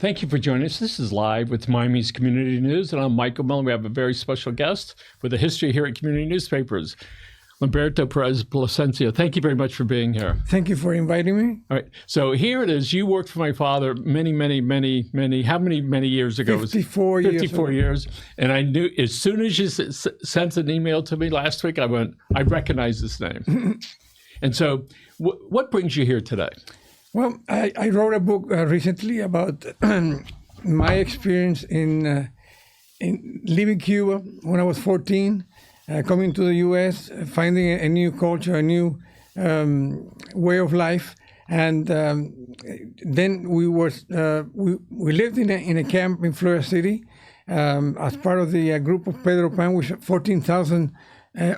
Thank you for joining us. This is Live with Miami's Community News, and I'm Michael Mellon. We have a very special guest with a history here at Community Newspapers, Lomberto Perez Plasencia. Thank you very much for being here. Thank you for inviting me. All right. So here it is. You worked for my father many how many years ago? 54 years. 54 years. And I knew as soon as you sent an email to me last week, I recognize this name. And so what brings you here today? Well, I wrote a book recently about my experience in leaving Cuba when I was 14, coming to the U.S., finding a new culture, a new way of life, and then we lived in a camp in Florida City as part of the group of Pedro Pan, which 14,000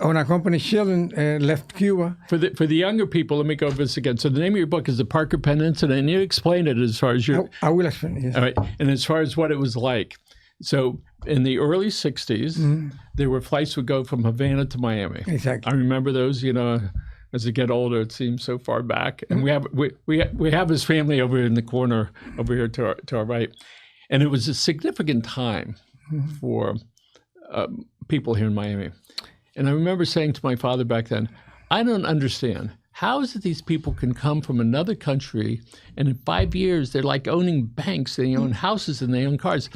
unaccompanied children left Cuba. For the younger people, let me go over this again. So the name of your book is The Parker Pen Incident, and you explain it as far as your... I will explain it, yes. All right, and as far as what it was like. So in the early 60s, there were flights would go from Havana to Miami. Exactly. I remember those, as I get older, it seems so far back. And we have his family over in the corner over here to our right. And it was a significant time for people here in Miami. And I remember saying to my father back then, I don't understand. How is it these people can come from another country and in 5 years they're like owning banks, they own houses and they own cars.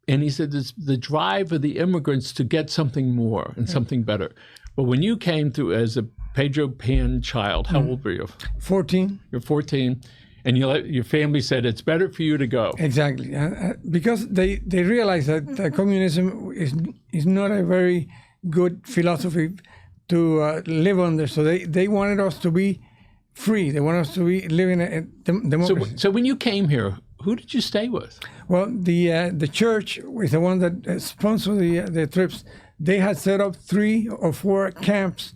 And he said it's the drive of the immigrants to get something more and something better. But when you came through as a Pedro Pan child, how old were you? 14. You're 14. And your family said it's better for you to go. Exactly. Because they realized that communism is not a very good philosophy to live under. So they wanted us to be free. They wanted us to be living a democracy. So when you came here, who did you stay with? Well, the church was the one that sponsored the trips. They had set up 3 or 4 camps,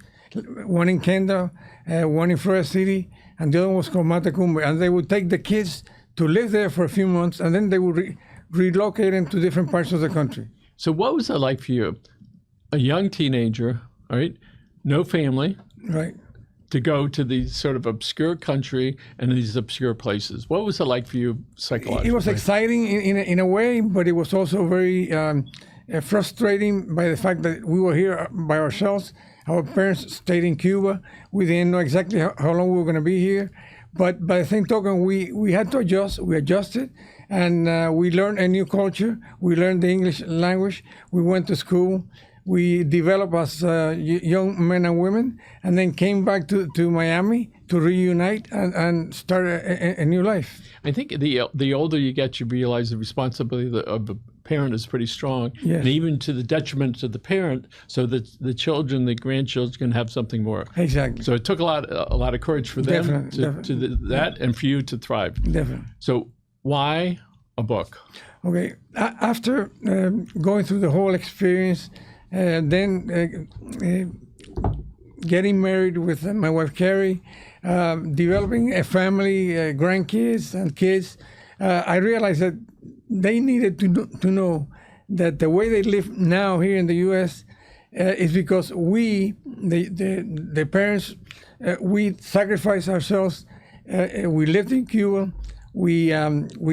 one in Kendall, one in Florida City, and the other one was called Matacumbe. And they would take the kids to live there for a few months, and then they would relocate them to different parts of the country. So what was that like for you? A young teenager, right? No family. Right. To go to these sort of obscure country and these obscure places. What was it like for you psychologically? It was exciting in a way, but it was also very frustrating by the fact that we were here by ourselves. Our parents stayed in Cuba. We didn't know exactly how long we were going to be here. But by the same token, we had to adjust. We adjusted, and we learned a new culture. We learned the English language. We went to school. We developed as young men and women, and then came back to Miami to reunite and start a new life. I think the older you get, you realize the responsibility of a parent is pretty strong, yes. And even to the detriment to the parent, so that the children, the grandchildren can have something more. Exactly. So it took a lot of courage for them that, and for you to thrive. Definitely. So why a book? Okay. After going through the whole experience, then getting married with my wife Carrie, developing a family, grandkids and kids, I realized that they needed to know that the way they live now here in the U.S. Is because we, the parents, we sacrificed ourselves. We lived in Cuba. We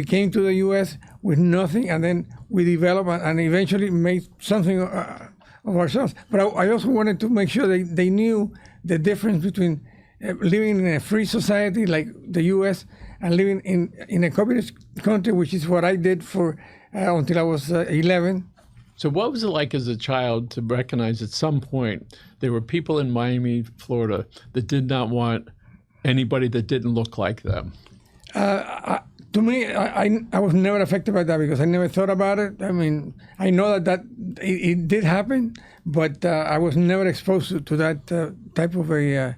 came to the U.S. with nothing, and then we developed and eventually made something of ourselves. But I also wanted to make sure they knew the difference between living in a free society like the U.S. and living in a communist country, which is what I did for until I was 11. So what was it like as a child to recognize at some point there were people in Miami, Florida, that did not want anybody that didn't look like them? To me, I was never affected by that because I never thought about it. I mean, I know that it did happen, but I was never exposed to that type of a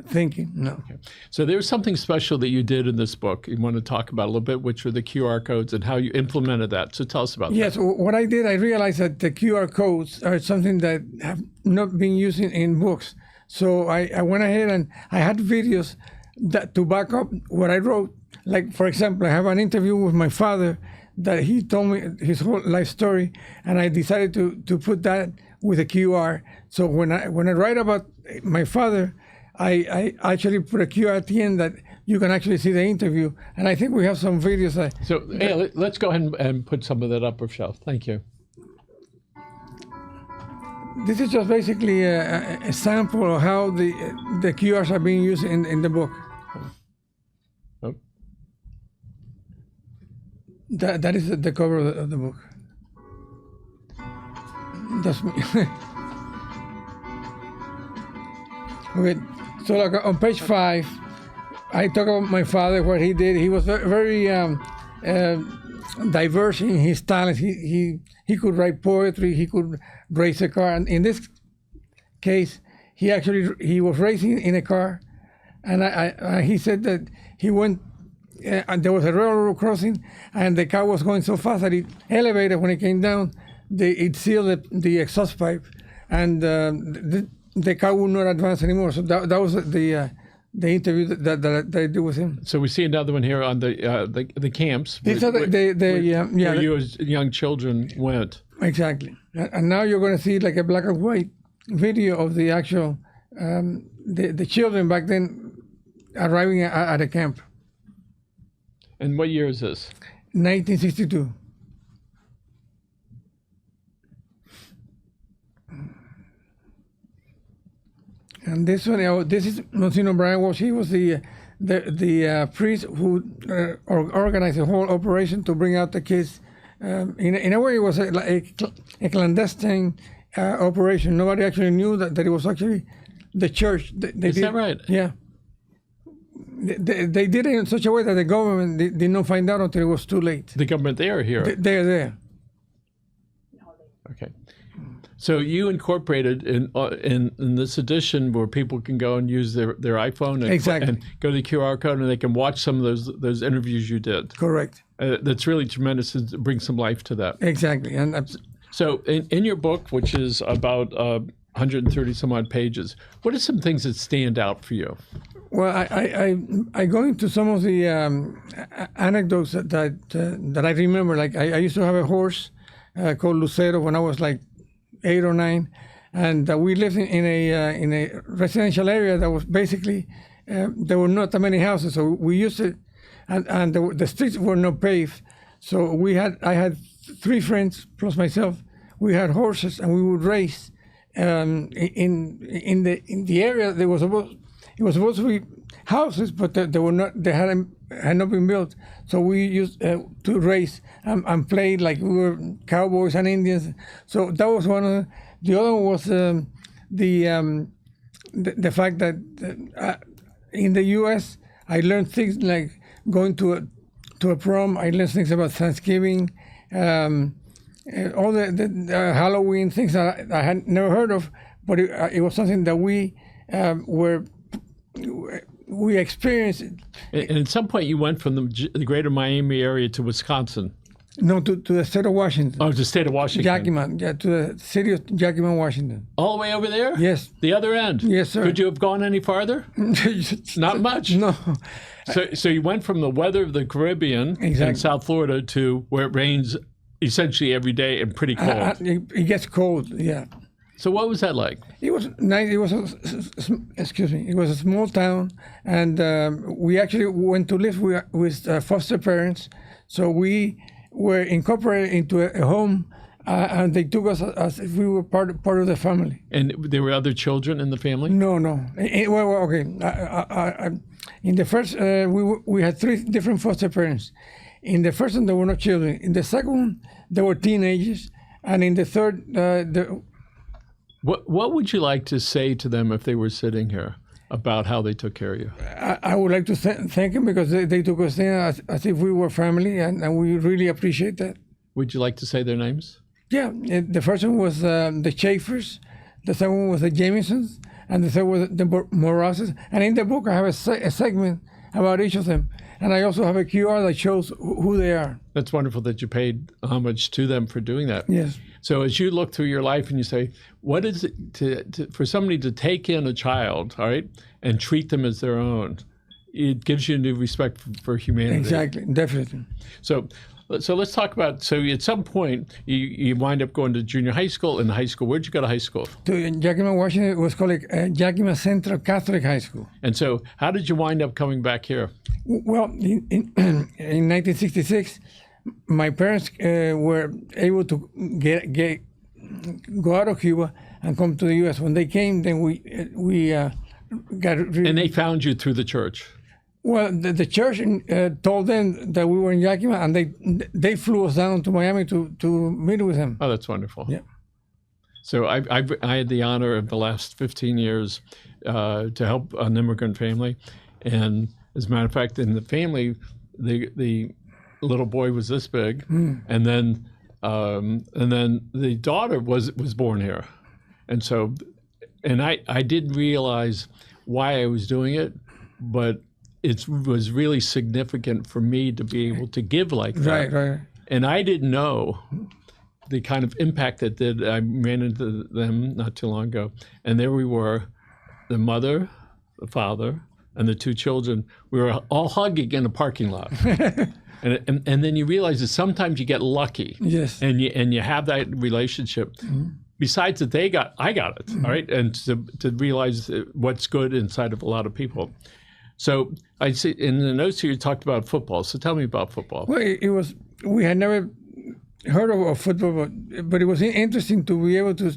thinking. No. Okay. So there was something special that you did in this book you want to talk about a little bit, which were the QR codes and how you implemented that. So tell us about that. Yes, what I did, I realized that the QR codes are something that have not been used in books. So I went ahead and I had videos that to back up what I wrote. Like, for example, I have an interview with my father that he told me his whole life story, and I decided to put that with a QR. So when I write about my father, I actually put a QR at the end that you can actually see the interview. And I think we have some videos. So hey, let's go ahead and put some of that up, Rochelle. Thank you. This is just basically a sample of how the QRs are being used in the book. Oh. That is the cover of the book. That's me. Okay, so like on page 5, I talk about my father, what he did. He was very diverse in his talents. He could write poetry. He could race a car. And in this case, he was racing in a car, and he said that he went. And there was a railroad crossing, and the car was going so fast that it elevated when it came down. It sealed the exhaust pipe, and the car would not advance anymore. So that was the interview that I did with him. So we see another one here on the camps. These are where you as young children went. Exactly. And now you're going to see like a black and white video of the actual the children back then arriving at a camp. And what year is this? 1962. And this one, this is Monsignor Brian Walsh. He was the priest who organized the whole operation to bring out the kids. In a way, it was a clandestine operation. Nobody actually knew that it was actually the church. Is that right? Yeah. They did it in such a way that the government did not find out until it was too late. The government there or here? They're there. Okay. So you incorporated in this edition where people can go and use their iPhone and go to the QR code and they can watch some of those interviews you did. Correct. That's really tremendous to bring some life to that. Exactly. And so in your book, which is about 130 some odd pages, what are some things that stand out for you? Well, I go into some of the anecdotes that I remember. Like I used to have a horse called Lucero when I was like 8 or 9, and we lived in a residential area that was basically there were not that many houses, so we used it, and the streets were not paved. So I had 3 friends plus myself. We had horses, and we would race in the area. It was supposed to be houses, but they had not been built. So we used to race and play like we were cowboys and Indians. So that was one of them. The other one was the fact that in the U.S. I learned things like going to a prom. I learned things about Thanksgiving, all the Halloween things that I had never heard of, but it was something that we experienced. And at some point, you went from the greater Miami area to Wisconsin. No, to the state of Washington. Oh, to the state of Washington. Yakima, to the city of Yakima, Washington. All the way over there? Yes. The other end? Yes, sir. Could you have gone any farther? Not much? No. So you went from the weather of the Caribbean in South Florida to where it rains essentially every day and pretty cold. It gets cold, yeah. So what was that like? It was nice. It was it was a small town, and we actually went to live with foster parents. So we were incorporated into a home, and they took us as if we were part of the family. And there were other children in the family? No. Well, okay. In the first, we had 3 different foster parents. In the first one, there were no children. In the second one, there were teenagers, and in the third, What would you like to say to them if they were sitting here about how they took care of you? I would like to thank them because they took us in as if we were family, and we really appreciate that. Would you like to say their names? Yeah, the first one was the Schaefers, the second one was the Jamisons, and the third was the Moroses. And in the book, I have a segment about each of them. And I also have a QR that shows who they are. That's wonderful that you paid homage to them for doing that. Yes. So as you look through your life and you say, what is it for somebody to take in a child, all right, and treat them as their own? It gives you a new respect for humanity. Exactly, definitely. So So let's talk about. So at some point, you wind up going to junior high school. In high school, where'd you go to high school? To Yakima, Washington, it was called Yakima Central Catholic High School. And so, how did you wind up coming back here? Well, in 1966, my parents were able to go out of Cuba and come to the U.S. When they came, then we got. And they found you through the church. Well, the church told them that we were in Yakima, and they flew us down to Miami to meet with them. Oh, that's wonderful. Yeah. So I had the honor of the last 15 years to help an immigrant family, and as a matter of fact, in the family, the little boy was this big, and then the daughter was born here, and so, and I didn't realize why I was doing it, but it was really significant for me to be able to give like that. Right. And I didn't know the kind of impact that did. I ran into them not too long ago, and there we were, the mother, the father, and the two children. We were all hugging in a parking lot. And then you realize that sometimes you get lucky. Yes. And you have that relationship. Besides that, I got it, all right? And to realize what's good inside of a lot of people. So I see in the notes here you talked about football. So tell me about football. Well, we had never heard of football, but it was interesting to be able to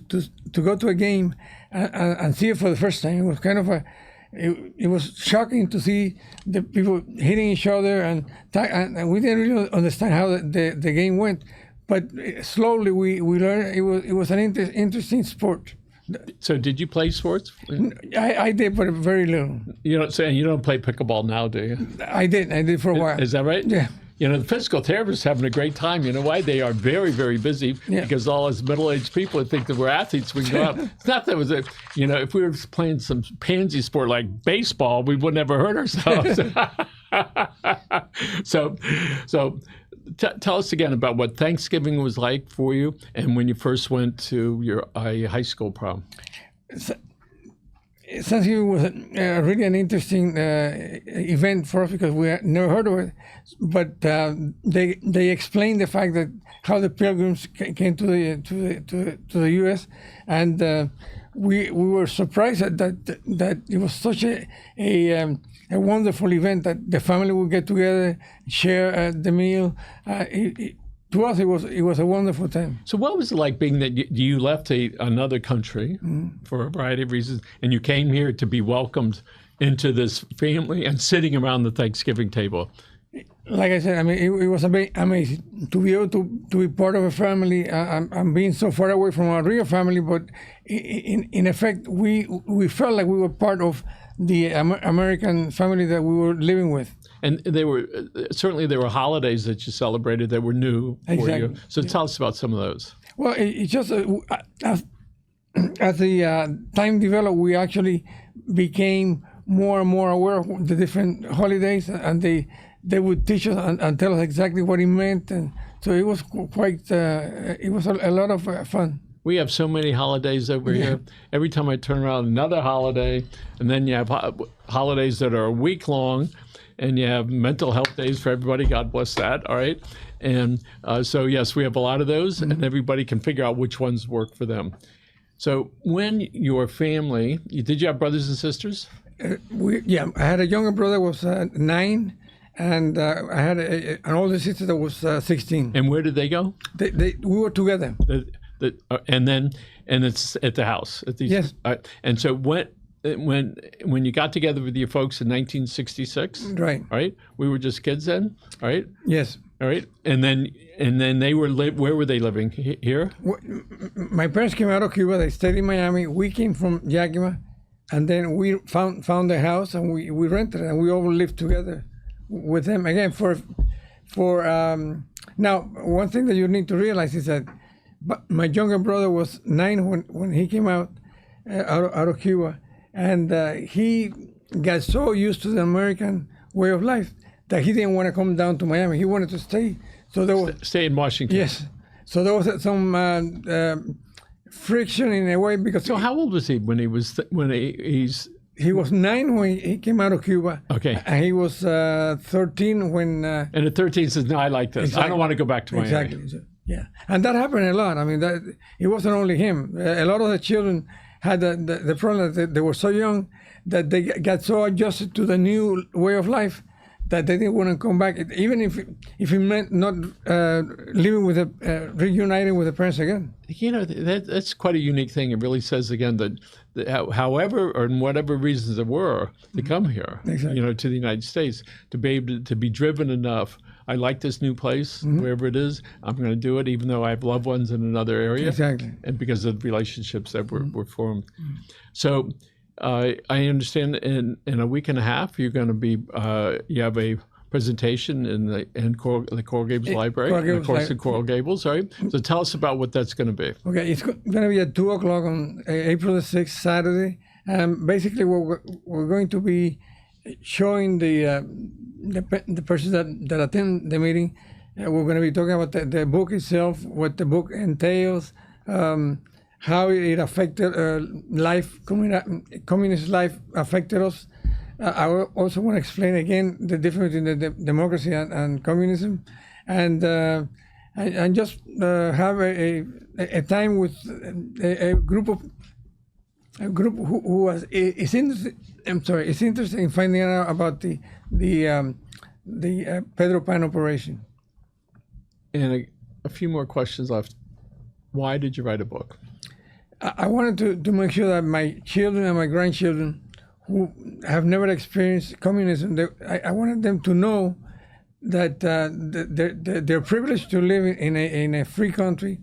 go to a game and see it for the first time. It was kind of it was shocking to see the people hitting each other, and we didn't really understand how the game went. But slowly we learned it was an interesting sport. So did you play sports? I did, but very little. You don't play pickleball now, do you? I did for a while. Is that right? Yeah. The physical therapists having a great time. You know why? They are very, very busy because all us middle-aged people think that we're athletes. We can go out. It's not that it was if we were playing some pansy sport like baseball, we would never hurt ourselves. So tell us again about what Thanksgiving was like for you and when you first went to your high school prom. Thanksgiving was really an interesting event for us because we had never heard of it. But they explained the fact that how the Pilgrims came to the U.S. and we were surprised that it was such a wonderful event that the family would get together, share the meal. To us, it was a wonderful time. So what was it like being that you left another country for a variety of reasons, and you came here to be welcomed into this family and sitting around the Thanksgiving table? Like I said, I mean, it was amazing to be able to be part of a family. I'm being so far away from our real family, but in effect, we felt like we were part of the American family that we were living with. And there were holidays that you celebrated that were new for you. So tell us about some of those. Well, it's just as the time developed, we actually became more and more aware of the different holidays, and they would teach us and tell us exactly what it meant, and so it was quite. It was a lot of fun. We have so many holidays over here. Every time I turn around, another holiday, and then you have holidays that are a week long. And you have mental health days for everybody. God bless that. All right. And so, yes, we have a lot of those, and everybody can figure out which ones work for them. So when your family, did you have brothers and sisters? I had a younger brother who was 9, and I had an older sister that was 16. And where did they go? We were together. And it's at the house. Yes. And so when you got together with your folks in 1966, right? We were just kids then, right? Yes. All right, and then they were where were they living? Here? My parents came out of Cuba. They stayed in Miami. We came from Yakima, and then we found a house and we rented it, and we all lived together with them again for now. One thing that you need to realize is that my younger brother was 9 when he came out of Cuba. And he got so used to the American way of life that he didn't want to come down to Miami. He wanted to stay. So there was stay in Washington. Yes. So there was some friction in a way because. So how old was he when he was he was 9 when he came out of Cuba. Okay. And he was 13 when. And at 13 says, no, I like this. Exactly. I don't want to go back to Miami. Exactly. So, yeah, and that happened a lot. I mean, that it wasn't only him. A lot of the children had the problem that they were so young that they got so adjusted to the new way of life that they didn't want to come back, even if it meant not living with reuniting with the parents again. You know, that's quite a unique thing. It really says again that however or in whatever reasons there were to come here, Exactly. you know, to the United States, to be able to be driven enough. I like this new place, wherever it is. I'm going to do it, even though I have loved ones in another area. Exactly. And because of the relationships that were formed. So I understand in a week and a half, you're going to be, you have a presentation in the Coral Gables Library, Coral Gables in Coral Gables, right? So tell us about what that's going to be. Okay, it's going to be at 2 o'clock on April the 6th, Saturday. Basically, we're going to be showing the persons that attend the meeting. We're going to be talking about the book itself, what the book entails, how it affected communist life affected us. I also want to explain again the difference between the democracy and communism, and just have a time with a group who is interested. I'm sorry, is interested in finding out about the Pedro Pan operation. And a few more questions left. Why did you write a book? I wanted to make sure that my children and my grandchildren who have never experienced communism, I wanted them to know that they're privileged to live in a free country,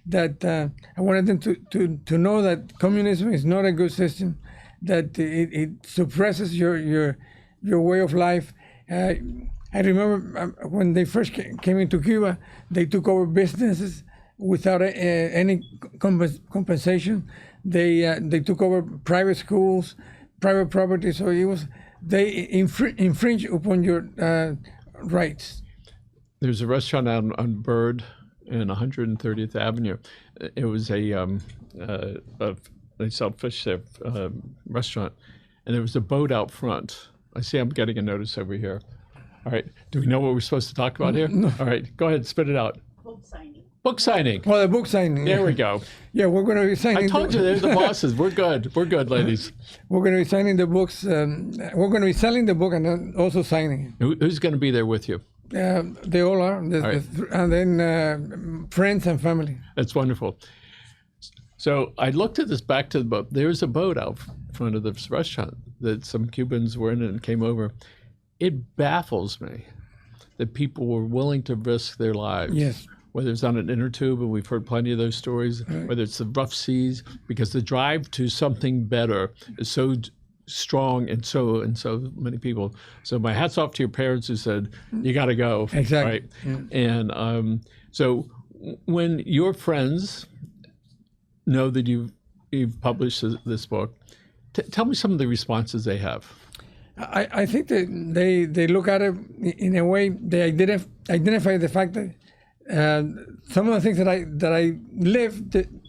that I wanted them to know that communism is not a good system, that it suppresses your way of life. I remember when they first came into Cuba, they took over businesses without any compensation. They took over private schools, private property. So they infringe upon your rights. There's a restaurant out on Bird in 130th Avenue. It was they sell fish there, restaurant, and there was a boat out front. I see I'm getting a notice over here. All right, do we know what we're supposed to talk about here? No. All right, go ahead, spit it out. Book signing. Book signing. Well, the book signing. There we go. Yeah, we're going to be signing. I told you, they're the bosses. We're good. We're good, ladies. We're going to be signing the books. We're going to be selling the book and then also signing it. Who's going to be there with you? They all are. Right. And then friends and family. That's wonderful. So I looked at this back to the boat. There's a boat out front of this restaurant that some Cubans were in and came over. It baffles me that people were willing to risk their lives. Yes. Whether it's on an inner tube, and we've heard plenty of those stories, whether it's the rough seas, because the drive to something better is so strong in so many people. So my hat's off to your parents who said, you got to go. Exactly. Right? Yeah. And so when your friends know that you've published this book, tell me some of the responses they have. I think that they look at it in a way, they identify the fact that some of the things that I live,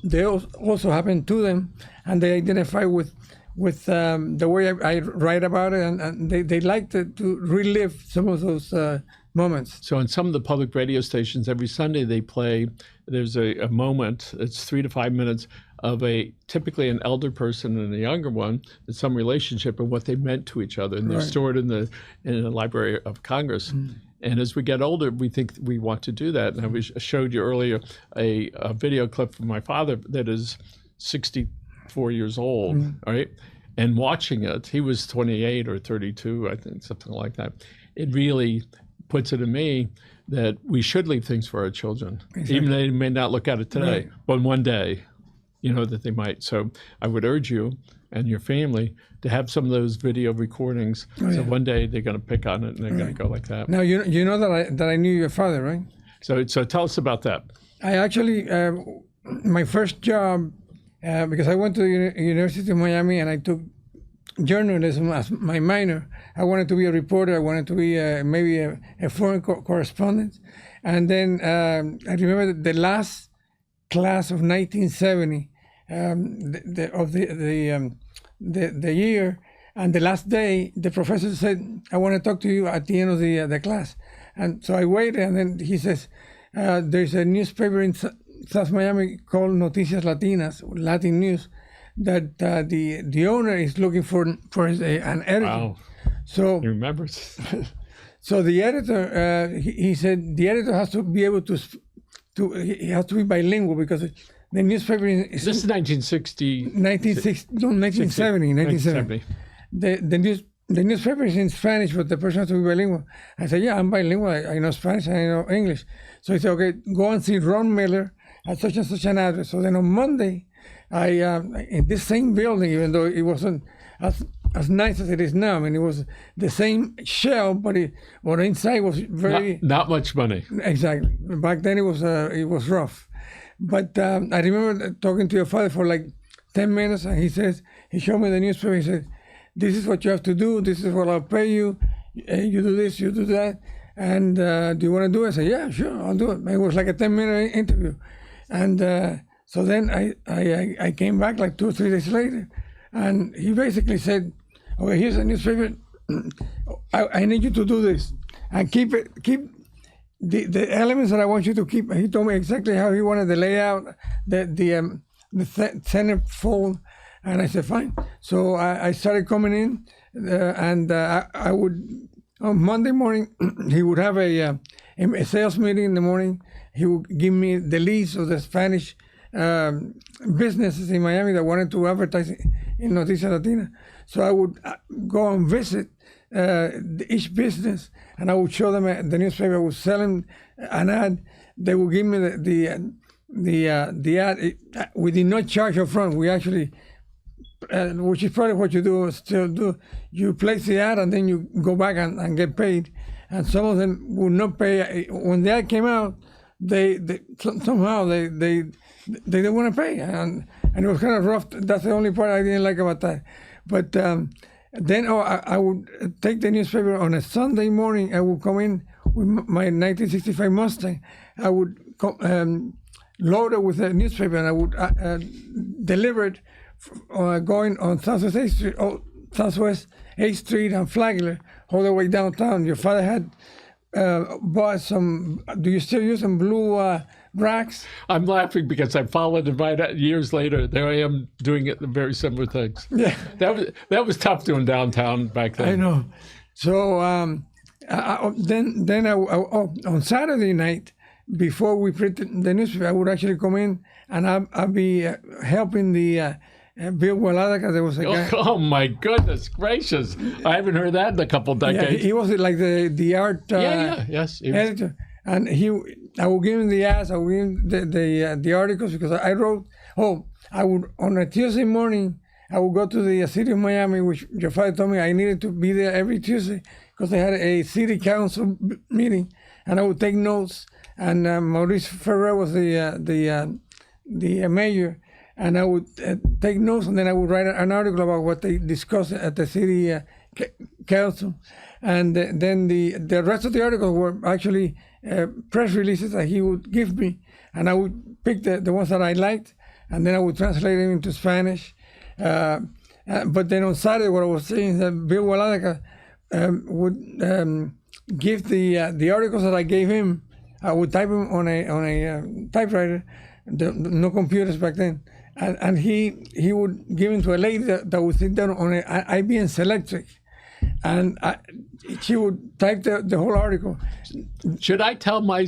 they also happen to them, and they identify with the way I write about it, and they like to relive some of those moments. So on some of the public radio stations, every Sunday they play, there's a moment, it's 3 to 5 minutes, of typically an elder person and a younger one, in some relationship and what they meant to each other. And they're stored in the Library of Congress. And as we get older, we think we want to do that. And I showed you earlier a video clip from my father that is 64 years old, right? And watching it, he was 28 or 32, I think, something like that. It really puts it in me that we should leave things for our children, even though they may not look at it today, but one day, you know, that they might. So I would urge you and your family to have some of those video recordings. So one day they're going to pick on it and they're going to go like that. Now, you know that I knew your father, right? So tell us about that. I actually, my first job, because I went to the University of Miami and I took journalism as my minor. I wanted to be a reporter. I wanted to be maybe a foreign correspondent. And then I remember the last class of 1970, the year, And the last day, the professor said, I want to talk to you at the end of the class. And so I waited, and then he says, there's a newspaper in South Miami called Noticias Latinas, Latin News, that the owner is looking for an editor. Wow. So He remembers. so the editor, he said, the editor has to be able to he has to be bilingual, because the newspaper is This is 1960. 1970. The newspaper is in Spanish, but the person has to be bilingual. I said, yeah, I'm bilingual. I know Spanish and I know English. So he said, okay, go and see Ron Miller at such and such an address. So then on Monday, in this same building, even though it wasn't as nice as it is now, I mean, it was the same shell, but inside was very... Not much money. Exactly. Back then it was rough. But I remember talking to your father for like 10 minutes, and he showed me the newspaper. He said, this is what you have to do. This is what I'll pay you. You do this, you do that. And do you want to do it? I said, yeah, sure, I'll do it. It was like a 10-minute interview. And so then I came back like 2 or 3 days later, and he basically said, okay, here's a newspaper. I need you to do this and keep the elements that I want you to keep. He told me exactly how he wanted the layout, the centerfold, and I said fine. So I started coming in, and I would on Monday morning he would have a sales meeting in the morning. He would give me the leads of the Spanish businesses in Miami that wanted to advertise in Noticias Latina. So I would go and visit each business, and I would show them the newspaper. I would sell them an ad. They would give me the ad. We did not charge up front. We actually, which is probably what you do still do. You place the ad, and then you go back and get paid. And some of them would not pay when the ad came out. They somehow they didn't want to pay, and it was kind of rough. That's the only part I didn't like about that. But then I would take the newspaper on a Sunday morning. I would come in with my 1965 Mustang. I would load it with a newspaper, and I would deliver it going on Southwest 8th Street and Flagler all the way downtown. Your father had bought some. Do you still use some blue racks? I'm laughing because I followed him right years later. There I am doing it, very similar things. Yeah, that was tough doing downtown back then. I know. So then on Saturday night, before we printed the newspaper, I would actually come in, and I'd be helping the Bill Walada, because there was a guy. Oh my goodness gracious! I haven't heard that in a couple decades. Yeah, he was like the art yes, editor, and I would give him the ads, I would give him the articles, because I wrote. I would on a Tuesday morning, I would go to the city of Miami, which your father told me I needed to be there every Tuesday because they had a city council meeting, and I would take notes. And Maurice Ferrer was the mayor. And I would take notes, and then I would write an article about what they discussed at the city council. And then the rest of the articles were actually press releases that he would give me. And I would pick the ones that I liked, and then I would translate them into Spanish. But then on Saturday, what I was saying is that Bill Walada would give the articles that I gave him. I would type them on a typewriter. No computers back then. And he would give it to a lady that would sit down on an IBM Selectric, and she would type the whole article. Should I tell my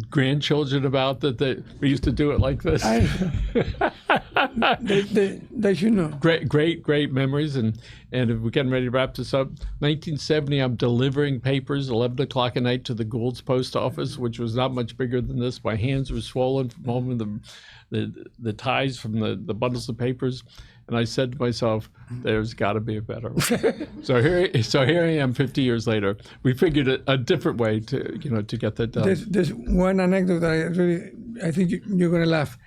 grandchildren about that? We used to do it like this. They should know. Great memories. And if we're getting ready to wrap this up, 1970, I'm delivering papers 11 o'clock at night to the Gould's post office, which was not much bigger than this. My hands were swollen from holding the ties from the bundles of papers. And I said to myself, there's got to be a better way. So here I am 50 years later. We figured a different way to get that done. There's one anecdote that I think you're going to laugh.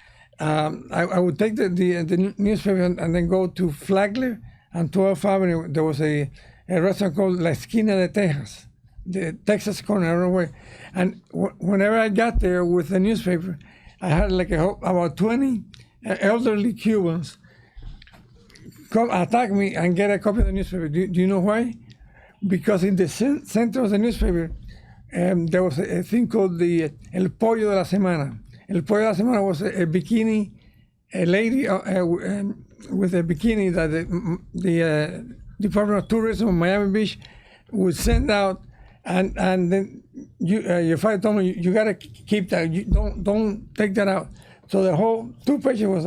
I would take the newspaper and then go to Flagler and 12th Avenue. There was a restaurant called La Esquina de Texas, the Texas corner, I don't know where. And whenever I got there with the newspaper, I had like about 20 elderly Cubans come attack me and get a copy of the newspaper. Do you know why? Because in the center of the newspaper, there was a thing called the El Pollo de la Semana. El Pollo de la Semana was a bikini, a lady with a bikini that the Department of Tourism of Miami Beach would send out, and then your father told me you gotta keep that. You don't take that out. So the whole 2 pages was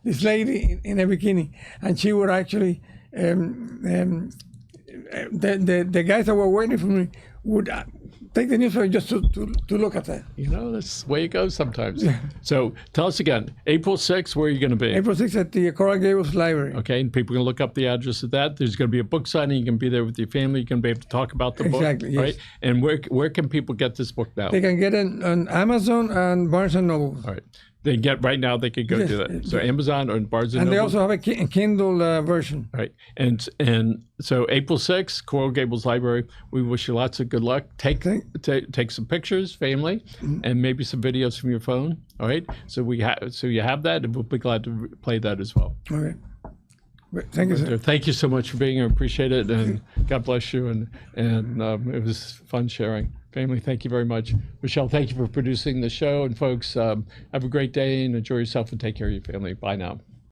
this lady in a bikini, and she would actually the guys that were waiting for me would take the newspaper just to look at that. You know, that's the way it goes sometimes. So tell us again, April 6th, where are you going to be? April 6th at the Coral Gables Library. Okay, and people can look up the address of that. There's going to be a book signing. You can be there with your family. You can be able to talk about the book. Exactly, yes. Right? And where can people get this book now? They can get it on Amazon and Barnes & Noble. All right. They can get right now. They could go do that. So Amazon or Barnes & Noble. And they also have a Kindle version. Right. And so April 6th, Coral Gables Library. We wish you lots of good luck. Take some pictures, family, and maybe some videos from your phone. All right. So you have that, and we'll be glad to play that as well. Okay. Thank you, sir. Thank you so much for being here. Appreciate it, and God bless you. And it was fun sharing. Family, thank you very much. Michelle, thank you for producing the show. And folks, have a great day and enjoy yourself and take care of your family. Bye now.